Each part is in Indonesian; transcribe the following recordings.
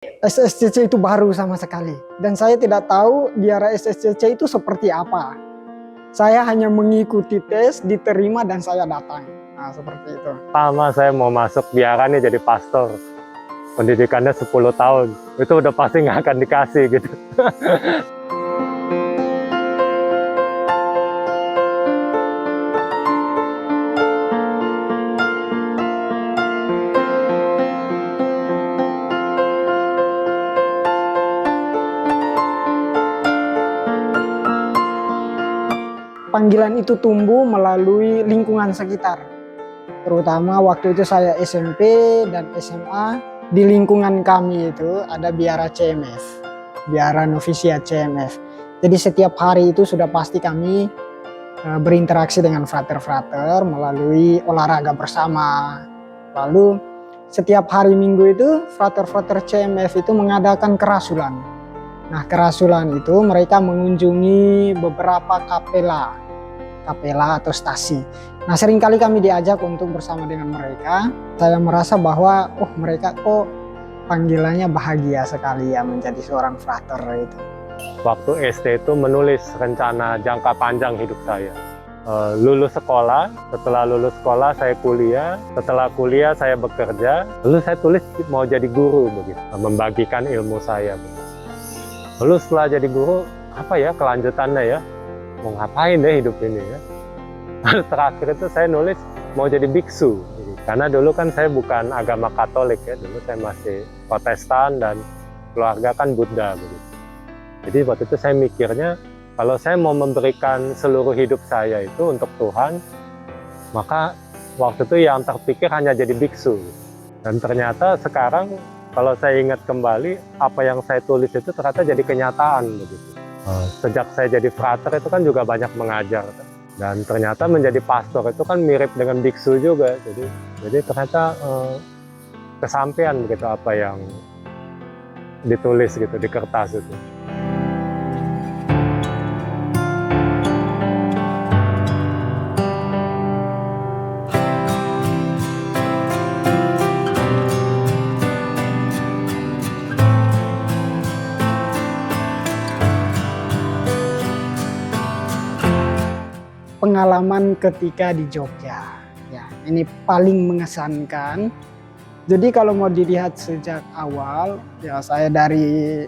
SSCC itu baru sama sekali dan saya tidak tahu biara SSCC itu seperti apa. Saya hanya mengikuti tes, diterima dan saya datang. Nah, seperti itu. Pertama saya mau masuk biara nih jadi pastor. Pendidikannya 10 tahun. Itu udah pasti nggak akan dikasih gitu. Panggilan itu tumbuh melalui lingkungan sekitar. Terutama waktu itu saya SMP dan SMA, di lingkungan kami itu ada biara CMF, biara novisiat CMF. Jadi setiap hari itu sudah pasti kami berinteraksi dengan frater-frater melalui olahraga bersama. Lalu setiap hari Minggu itu frater-frater CMF itu mengadakan kerasulan. Nah, kerasulan itu mereka mengunjungi beberapa kapela atau stasi. Nah, seringkali kami diajak untuk bersama dengan mereka. Saya merasa bahwa mereka kok panggilannya bahagia sekali ya menjadi seorang frater itu. Waktu SD itu menulis rencana jangka panjang hidup saya. Lulus sekolah, setelah lulus sekolah saya kuliah, setelah kuliah saya bekerja, lalu saya tulis mau jadi guru begitu, membagikan ilmu saya. Lalu setelah jadi guru, apa ya kelanjutannya ya? Mau ngapain deh hidup ini ya? Lalu terakhir itu saya nulis mau jadi biksu. Karena dulu kan saya bukan agama Katolik ya, dulu saya masih Protestan dan keluarga kan Buddha begitu. Jadi waktu itu saya mikirnya, kalau saya mau memberikan seluruh hidup saya itu untuk Tuhan, maka waktu itu yang terpikir hanya jadi biksu. Dan ternyata sekarang kalau saya ingat kembali, apa yang saya tulis itu ternyata jadi kenyataan begitu. Sejak saya jadi frater itu kan juga banyak mengajar. Dan ternyata menjadi pastor itu kan mirip dengan biksu juga. Jadi ternyata kesampaian begitu apa yang ditulis gitu di kertas itu. Pengalaman ketika di Jogja, ya ini paling mengesankan. Jadi kalau mau dilihat sejak awal, ya saya dari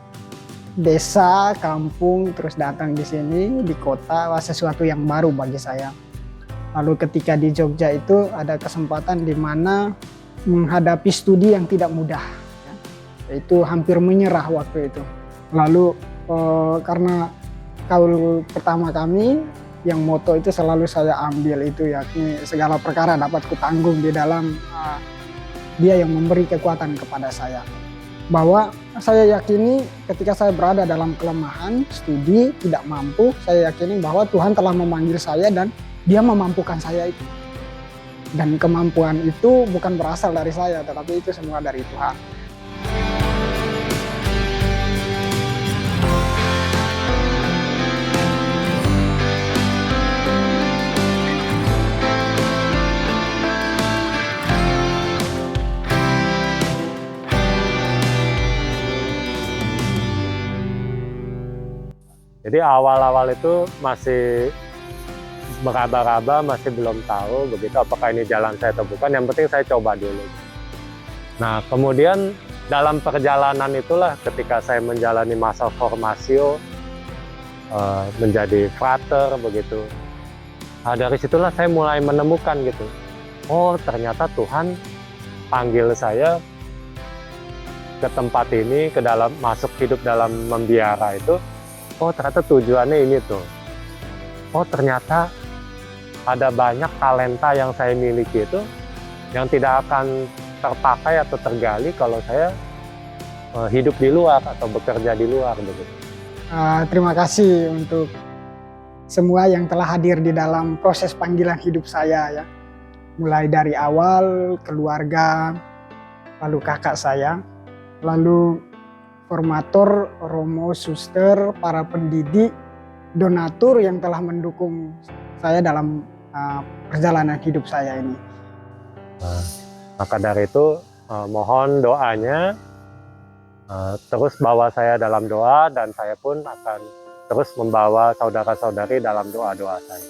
desa, kampung, terus datang di sini di kota, sesuatu yang baru bagi saya. Lalu ketika di Jogja itu ada kesempatan di mana menghadapi studi yang tidak mudah, ya. Itu hampir menyerah waktu itu. Lalu karena kaul pertama kami, yang moto itu selalu saya ambil itu yakni segala perkara dapat kutanggung di dalam Dia yang memberi kekuatan kepada saya. Bahwa saya yakini ketika saya berada dalam kelemahan, studi, tidak mampu, saya yakini bahwa Tuhan telah memanggil saya dan Dia memampukan saya itu. Dan kemampuan itu bukan berasal dari saya, tetapi itu semua dari Tuhan. Jadi awal-awal itu masih meraba-raba, masih belum tahu begitu apakah ini jalan saya atau bukan. Yang penting saya coba dulu. Nah, kemudian dalam perjalanan itulah ketika saya menjalani masa formasio, menjadi frater begitu. Nah, dari situlah saya mulai menemukan gitu. Oh, ternyata Tuhan panggil saya ke tempat ini, ke dalam masuk hidup dalam membiara itu. Oh, ternyata tujuannya ini tuh. Oh, ternyata ada banyak talenta yang saya miliki itu yang tidak akan terpakai atau tergali kalau saya hidup di luar atau bekerja di luar begitu. Terima kasih untuk semua yang telah hadir di dalam proses panggilan hidup saya ya. Mulai dari awal keluarga, lalu kakak saya, lalu formator, romo, suster, para pendidik, donatur yang telah mendukung saya dalam perjalanan hidup saya ini. Maka dari itu mohon doanya terus bawa saya dalam doa, dan saya pun akan terus membawa saudara-saudari dalam doa-doa saya.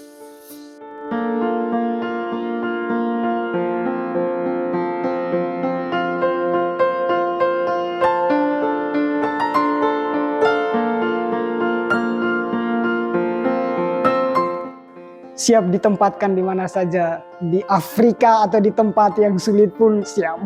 Siap ditempatkan di mana saja, di Afrika atau di tempat yang sulit pun siap.